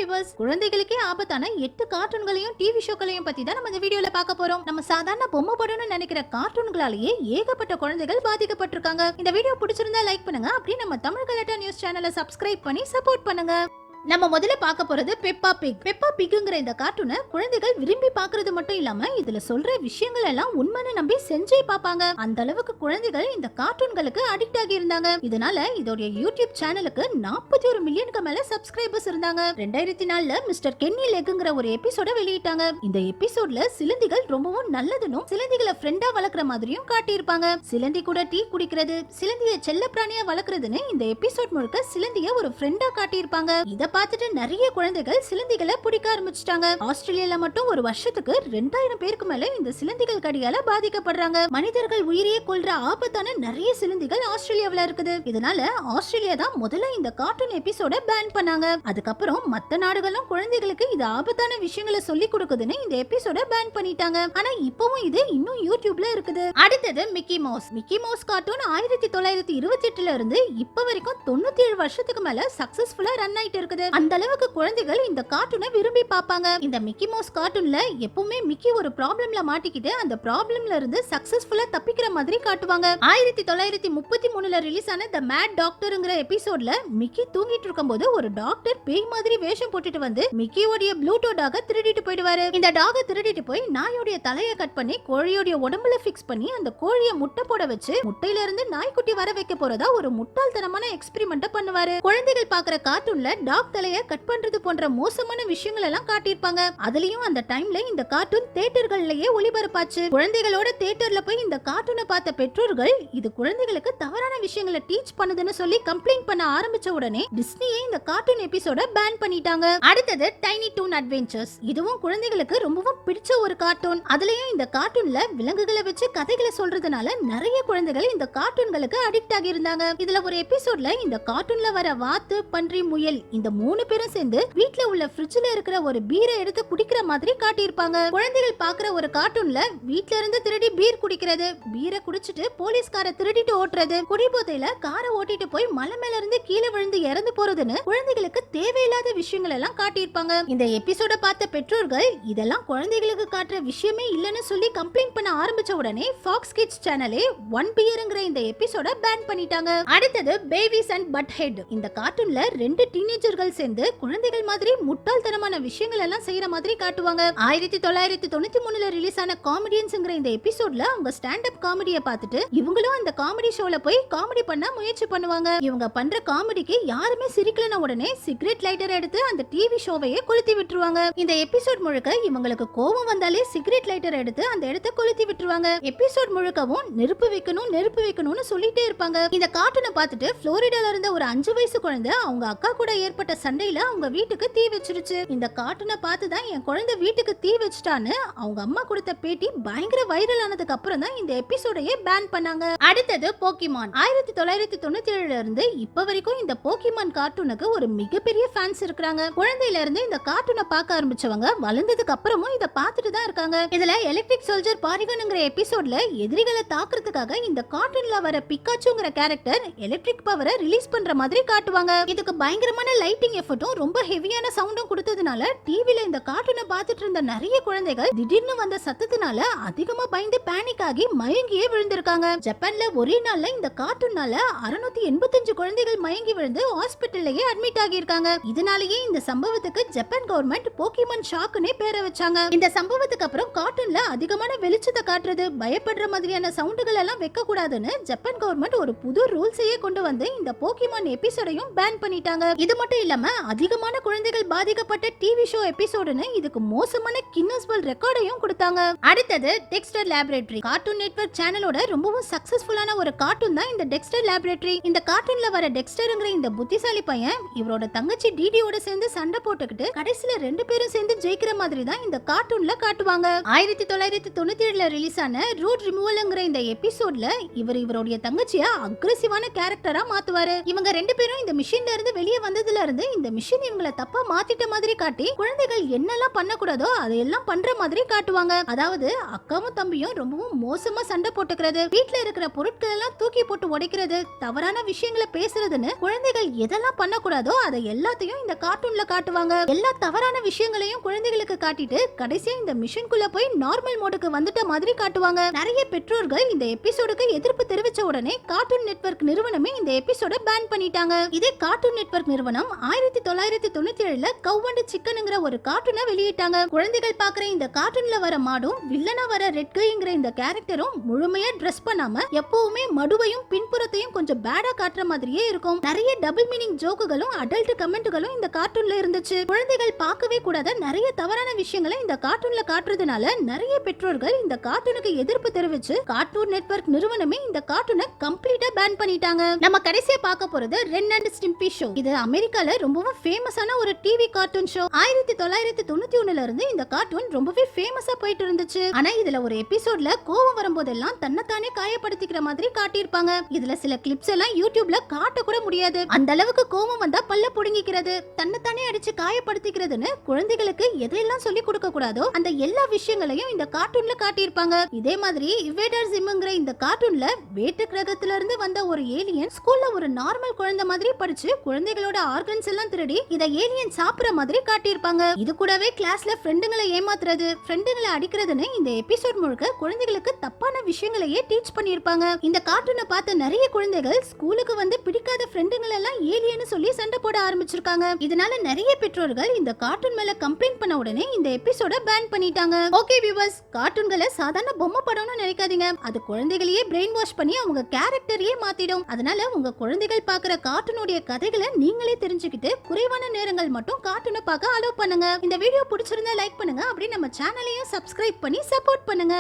Viewers, குழந்தைகளுக்கே ஆபத்தான 8 கார்ட்டூன்களையும் TV ஷோக்களையும் பத்தி தான் நம்ம இந்த வீடியோல பார்க்க போறோம். நம்ம சாதாரண பொம்மை படம்னு நினைக்கிற கார்ட்டூன்களாலேயே ஏகப்பட்ட குழந்தைகள் பாதிக்கப்பட்டிருக்காங்க. இந்த வீடியோ பிடிச்சிருந்தா லைக் பண்ணுங்க. அப்படியே நம்ம தமிழ் கலாட்டா நியூஸ் சேனலை சப்ஸ்கிரைப் பண்ணி சப்போர்ட் பண்ணுங்க. நம்ம முதல்ல பார்க்க போறது பெப்பா பிக். பெப்பா பிக்ங்கிற இந்த கார்ட்டூனை குழந்தைகள் விரும்பி பார்க்கிறது மட்டும் இல்லாம இதுல சொல்ற விஷயங்கள் எல்லாம் உண்மைன்னு நம்பி செஞ்சே பார்ப்பாங்க. அந்த அளவுக்கு குழந்தைகள் இந்த கார்ட்டூன்களுக்கு அடிக்ட் ஆகி இருந்தாங்க. இதனால இதோட யூடியூப் சேனலுக்கு 41 மில்லியனுக்கு மேல சப்ஸ்கிரைபர்ஸ் இருந்தாங்க. 2004ல மிஸ்டர் கென்னி லெக்குங்கிற ஒரு எபிசோட வெளியிட்டாங்க. இந்த எபிசோட்ல சிலந்திகள் ரொம்பவும் நல்லதுன்னு சிலந்திகளை ஃப்ரெண்டா வளர்க்குற மாதிரியும் காட்டியிருப்பாங்க. சிலந்தி கூட டீ குடிக்கிறது, சிலந்திய செல்ல பிராணியா வளர்க்கறதுன்னு இந்த எபிசோட் முழுக்க சிலந்திய ஒரு ஃப்ரெண்டா காட்டியிருப்பாங்க. இத பார்த்துட்டு நிறைய குழந்தைகள் சிலந்திகளை பிடிக்க ஆரம்பிச்சிட்டாங்க. ஆஸ்திரேலியால மட்டும் ஒரு வருஷத்துக்கு 2000 பேருக்கு மேல இந்த சிலந்திகள் கடியால பாதிக்கப்படுறாங்க. மனிதர்கள் உயிரையே கொல்ற ஆபத்தான நிறைய சிலந்திகள் ஆஸ்திரேலியாவுல இருக்குது. இதனால ஆஸ்திரேலியா தான் முதல்ல இந்த கார்ட்டூன் எபிசோட பேன் பண்ணாங்க. அதுக்கப்புறம் மத்த நாடுகளும் குழந்தைகளுக்கு இது ஆபத்தான விஷயங்களை சொல்லி கொடுக்குதுன்னு இந்த எபிசோட பேன் பண்ணிட்டாங்க. ஆனா இப்பவும் இது இன்னும் யூடியூப்ல இருக்குது. அடுத்தது Mickey Mouse. Mickey Mouse cartoon 1928ல இருந்து இப்ப வரைக்கும் 97 வருஷத்துக்கு மேல சக்சஸ்ஃபுல்லா ரன் ஆயிட்டு இருக்குது. அந்த அளவுக்கு குழந்தைகள் இந்த கார்ட்டூனை விரும்பி பார்ப்பாங்க. இந்த மிக்கி மவுஸ் கார்ட்டூன்ல எப்பவுமே மிக்கி ஒரு ப்ராப்ளம்ல மாட்டிக்கிட்டு அந்த ப்ராப்ளம்ல இருந்து சக்சஸ்ஃபுல்லா தப்பிக்கிற மாதிரி காட்டுவாங்க. 1933ல ரிலீஸ் ஆன தி மேட் டாக்டர்ங்கிற எபிசோட்ல மிக்கி தூங்கிட்டு இருக்கும்போது ஒரு டாக்டர் பேய் மாதிரி வேஷம் போட்டுட்டு வந்து மிக்கியோட ப்ளூட்டோ டாக திருடிட்டு போயிடுவாரு. இந்த டாக திருடிட்டு போய் நாயோட தலையை கட் பண்ணி கோழியோட உடம்புல ஃபிக்ஸ் பண்ணி அந்த கோழியை முட்டை போட வச்சு முட்டையில இருந்து நாய்க்குட்டி வர வைக்க போறதா ஒரு முட்டாள்தனமான எக்ஸ்பெரிமெண்ட் பண்ணுவாரு. குழந்தைகள் பார்க்குற கார்ட்டூன்ல டாக் தலைய கட் பண்றது போன்ற மோசமான விஷயங்கள் எல்லாம் காட்டியிருப்பாங்க. அதுலயும் அந்த டைம்ல இந்த கார்ட்டூன் தியேட்டர்கள்லயே ஒளிபரப்பாச்சு. குழந்தைகளோட தியேட்டர்ல போய் இந்த கார்ட்டூனை பார்த்த பெற்றோர்கள் இது குழந்தைகளுக்கு தவறான விஷயங்களை டீச் பண்ணுதுன்னு சொல்லி கம்ப்ளைண்ட் பண்ண ஆரம்பிச்ச உடனே டிஸ்னியே இந்த கார்ட்டூன் எபிசோட பேன் பண்ணிட்டாங்க. அடுத்தது டைனி டூன் அட்வென்ச்சர்ஸ். இதுவும் குழந்தைகளுக்கு ரொம்பவும் பிடிச்ச ஒரு கார்ட்டூன். அதுலயும் இந்த கார்ட்டூன்ல விலங்குகளை வச்சு கதைகளை சொல்றதுனால நிறைய குழந்தைகள் இந்த கார்ட்டூன்களுக்கு அடிக்ட் ஆகி இருந்தாங்க. இதுல ஒரு எபிசோட்ல இந்த கார்ட்டூன்ல வர வாத்து, பன்றி, முயல் இந்த 3 பேரும் சேர்ந்து வீட்ல உள்ள ஃப்ரிட்ஜ்ல இருக்கிற ஒரு பீரை எடுத்து குடிக்கிற மாதிரி காட்டியிருப்பாங்க. குழந்தைகள் பார்க்குற ஒரு கார்ட்டூன்ல வீட்ல இருந்து திருடி பீர் குடிக்கிறது, பீரை குடிச்சிட்டு போலீஸ்கார திருடிட்டு ஓட்டுறது, குடிபோதையில காரை ஓட்டிட்டு போய் மலை மேல இருந்து கீழே விழுந்து இறந்து போறதுன்னு குழந்தைகளுக்கு தேவையில்லாத விஷயங்கள் எல்லாம் காட்டியிருப்பாங்க. இந்த எபிசோட பார்த்த பெற்றோர்கள் இதெல்லாம் குழந்தைகளுக்கு காட்டுற விஷயமே இல்லைன்னு சொல்லி கம்ப்ளைண்ட் பண்ண ஆரம்பிச்ச உடனே ஃபாக்ஸ் கிட்ஸ் சேனலே ஒன் பியர்ங்கிற இந்த எபிசோட பேன் பண்ணிட்டாங்க. அடுத்தது பேபிஸ் அண்ட் பட் ஹெட். இந்த கார்ட்டூன்ல 2 டீனேஜர்கள் சேர்ந்து குழந்தைகள் மாதிரி முட்டாள்தனமான விஷயங்கள் எல்லாம் செய்யற மாதிரி காட்டுவாங்க. 1993ல ரிலீஸ் ஆன காமெடியன்ஸ்ங்கிற இந்த எபிசோட்ல அவங்க ஸ்டாண்ட் அப் காமெடியை பார்த்துட்டு இவங்களும் அந்த காமெடி ஷோல போய் காமெடி பண்ண முயற்சி பண்ணுவாங்க. இவங்க பண்ற காமெடிக்கு யாருமே சிரிக்கலன உடனே சிகரெட் லைட்டர் எடுத்து அந்த டிவி ஷோவையே கொளுத்தி விட்டுருவாங்க. இந்த எபிசோட் முழுக்க இவங்களுக்கு கோபம் வந்தாலே சிகரெட் லைட்டர் எடுத்து அந்த இடத்தை கொளுத்தி விட்டுருவாங்க. எபிசோட் முழுக்கவும் நெருப்பு வைக்கணும்னு சொல்லிட்டே இருப்பாங்க. இந்த கார்ட்டூனை பார்த்துட்டு புளோரிடால இருந்த ஒரு 5 வயசு குழந்தை அவங்க அக்கா கூட ஏற்பட்ட சண்டையில அவங்க வீட்டுக்கு தீ வச்சிருச்சு. இந்த கார்ட்டூனை பார்த்து தான் என் குழந்தை வீட்டுக்கு தீ வச்சிட்டான்னு அவங்க அம்மா கொடுத்த பேட்டி பயங்கர வைரல் ஆனதுக்கு அப்புறம் தான் இந்த எபிசோடையே பேன் பண்ணாங்க. அடுத்தது போக்கிமான். 1997ல இருந்து இப்ப வரைக்கும் இந்த போக்கிமான் கார்ட்டூனுக்கு ஒரு மிகப்பெரிய ஃபேன்ஸ் இருக்காங்க. குழந்தையில இருந்து இந்த கார்ட்டூனை பார்க்க ஆரம்பிச்சவங்க வளர்ந்ததுக்கு அப்புறமும் இத பார்த்துட்டு தான் இருக்காங்க. இதுல எலக்ட்ரிக் சோல்ஜர் பாரிகன்ங்கிற எபிசோட்ல எதிரிகளை தாக்குறதுக்காக இந்த கார்ட்டூன்ல வர பிக்காச்சுங்கிற கேரக்டர் எலக்ட்ரிக் பவரை ரிலீஸ் பண்ற மாதிரி காட்டுவாங்க. இதுக்கு பயங்கரமான லைட்டிங் எஃபர்ட்டும் ரொம்ப ஹெவியான சவுண்டும் கொடுத்ததுனால டிவில இந்த கார்ட்டூனை பார்த்துட்டு இருந்த நிறைய குழந்தைகள் திடீர்னு வந்த சத்தத்தினால அதிகமா பயந்து பேனிக் ஆகி மயங்கியே விழுந்திருக்காங்க. ஜப்பான்ல ஒரே நாள்ல இந்த கார்ட்டூனால 685 குழந்தைகள் மயங்கி விழுந்து ஹாஸ்பிட்டல்லயே அட்மிட் ஆகி இருக்காங்க. இதனாலேயே இந்த சம்பவத்துக்கு ஜப்பான் கவர்மெண்ட் போக்கிமான் ஷாக்னே பேரை வச்சாங்க. இந்த சம்பவத்துக்கு அப்புறம் கார்ட்டூன்ல அதிகமான வெளிச்சத்தை காட்டுறது, பயப்படுற மாதிரியான சவுண்டுகள் எல்லாம் வைக்க கூடாதுன்னு ஜப்பான் கவர்மெண்ட் ஒரு புது ரூல்ஸையே கொண்டு வந்து இந்த போக்கிமான் எபிசோடையும் பேன் பண்ணிட்டாங்க. இது மட்டும் இல்லாம அதிகமான குழந்தைகள் பாதிக்கப்பட்ட டிவி ஷோ எபிசோடுன்னு இதுக்கு மோசமான கின்னஸ் வேர்ல்ட் ரெக்கார்டையும் கொடுத்தாங்க. அடுத்தது டெக்ஸ்டர் லேபரேட்டரி. கார்ட்டூன் நெட்வொர்க் சேனலோட ரொம்பவும் சக்சஸ்ஃபுல்லான ஒரு கார்ட்டூன் தான் இந்த டெக்ஸ்டர் லேபரேட்டரி. இந்த கார்ட்டூன்ல வர டெக்ஸ்டர்ங்கிற இந்த புத்திசாலி பையன் இவரோட தங்கச்சி டிடியோட சேர்ந்து சண்டை போட்டுக்கிட்டு கடைசில 2 பேரும் சேர்ந்து ஜெயிக்கிற மாதிரி தான் இந்த கார்ட்டூன்ல காட்டுவாங்க. 1997ல ரிலீஸ் ஆன ரூட் ரிமூவல்ங்கிற இந்த எபிசோட்ல இவருடைய தங்கச்சியை அக்ரெசிவான கேரக்டரா மாத்துவாரு. இவங்க 2 பேரும் இந்த மிஷின்ல இருந்து வெளியே வந்ததுல இருந்து இந்த மிஷின் இவங்கள தப்பா மாத்திட்ட மாதிரி காட்டி குழந்தைகள் என்னெல்லாம் பண்ணக்கூடாதோ அதையெல்லாம் பண்ற மாதிரி காட்டுவாங்க. அதாவது அக்காவும் தம்பியும் ரொம்பவும் மோசமா சண்டை போட்டுக்கிறது, வீட்டுல இருக்கிற பொருட்கள் எல்லாம் தூக்கி போட்டு உடைக்கிறது, தவறான விஷயங்களை பேசுறதுன்னு குழந்தைகள் எதெல்லாம் பண்ணக்கூடாதோ அதை எல்லாத்தையும் இந்த கார்ட்டூன்ல காட்டுவாங்க. எல்லா தவறான விஷயங்களையும் குழந்தைகளுக்கு காட்டிட்டு கடைசியா இந்த மிஷின்குள்ள போய் நார்மல் மோடுக்கு வந்துட்ட மாதிரி காட்டுவாங்க. நிறைய பெற்றோர்கள் இந்த எபிசோடுக்கு எதிர்ப்பு தெரிவிச்ச உடனே கார்ட்டூன் நெட்வொர்க் நிறுவனமே இந்த எபிசோட பேன் பண்ணிட்டாங்க. இதே கார்ட்டூன் நெட்வொர்க் நிறுவனம் 1997ல கவ் அண்ட் சிக்கன்ங்கிற ஒரு கார்ட்டூனை வெளியிட்டாங்க. குழந்தைகள் பாக்குற இந்த கார்ட்டூன்ல வர மாடும் வில்லனா வர ரெட் கைங்கிற இந்த கேரக்டரும் முழுமையா ட்ரெஸ் பண்ணாம எப்பவுமே மடுவையும் பின்புறத்தையும் கொஞ்சம் பேடா காட்டுற மாதிரியே இருக்கும். நிறைய டபுள் மீனிங் ஜோக்குகளும் அடல்ட் கமெண்ட்களும் இந்த கார்ட்டூன்ல இருந்துச்சு. குழந்தைகள் பார்க்கவே கூடாத நிறைய தவறான விஷயங்களை இந்த கார்ட்டூன்ல காட்டுறதுனால நிறைய பெற்றோர்கள் இந்த கார்ட்டூனுக்கு எதிர்ப்பு தெரிவிச்சு கார்ட்டூன் நெட்வொர்க் நிறுவனமே இந்த கார்ட்டூனை கம்ப்ளீட்டா பேன் பண்ணிட்டாங்க. நம்ம கடைசியா பார்க்க போறது ரென் அண்ட் ஸ்டிம்பி ஷோ. இது அமெரிக்கால ரொம்பவும் ஃபேமஸான ஒரு டிவி கார்ட்டூன் ஷோ. 1991ல இருந்து இந்த கார்ட்டூன் ரொம்பவே ஃபேமஸா போயிட்டு இருந்துச்சு. ஆனா இதுல ஒரு எபிசோட்ல கோவம் வரும்போதெல்லாம் தன்னைத்தானே காயப்படுத்திக்கிற மாதிரி காட்டியிருப்பாங்க. இதுல சில கிளிப்ஸ் எல்லாம் யூடியூப்ல காட்ட கூட முடியாது. அந்த அளவுக்கு கோவம் வந்தா பல்ல புடுங்கிக்கிறது, தன்னைத்தானே அடிச்சு காயப்படுத்திக்கிறதுன்னு குழந்தைகளுக்கு எதையெல்லாம் சொல்லி கொடுக்க கூடாதோ அந்த எல்லா விஷயங்களையும் இந்த கார்ட்டூன்ல காட்டியிருப்பாங்க. இதே மாதிரி இவேடர் ஜிம்ங்கிற இந்த கார்ட்டூன்ல வேட்டு கிரகத்துல இருந்து வந்த ஒரு ஏலியன் ஸ்கூல்ல ஒரு நார்மல் குழந்தை மாதிரி படிச்சு குழந்தைகளோட ஆர்கன்ஸ் எல்லாம் திருடி இத ஏலியன் சாப்பிடுற மாதிரி காட்டியிருப்பாங்க. இது கூடவே கிளாஸ்ல ஃப்ரெண்டுங்களை ஏமாத்துறது, ஃப்ரெண்டுங்களை அடிக்கிறதுன்னு இந்த எபிசோட் முழுக்க குழந்தைகளுக்கு தப்பான விஷயங்களையே டீச் பண்ணியிருப்பாங்க. இந்த கார்ட்டூனை பார்த்த நிறைய குழந்தைகள் ஸ்கூலுக்கு வந்து பிடிக்காத ஃப்ரெண்டுங்களை எல்லாம் ஏலியன்னு சொல்லி சண்டை போட ஆரம்பிச்சிருக்காங்க. இதனால நிறைய பெற்றோர்கள் இந்த கார்ட்டூன் மேல கம்ப்ளைண்ட் பண்ண உடனே இந்த எபிசோட பேன் பண்ணிட்டாங்க. ஓகே வியூவர்ஸ், கார்ட்டூன்களை சாதாரண பொம்மை படம்னு நினைக்காதீங்க. அது குழந்தைகளையே பிரெயின் வாஷ் பண்ணி அவங்க கேரக்டரையே மாத்திடும். அதனால உங்க குழந்தைகள் பார்க்குற கார்ட்டூனுடைய கதைகளை நீங்களே தெரிஞ்சுக்கிட்டு குறைவான நேரங்கள் மட்டும் கார்ட்டூனை பார்க்க அலோவ் பண்ணுங்க. இந்த வீடியோ பிடிச்சிருந்தா லைக் பண்ணுங்க, அப்படி நம்ம சேனலையும் சப்ஸ்கிரைப் பண்ணி சப்போர்ட் பண்ணுங்க.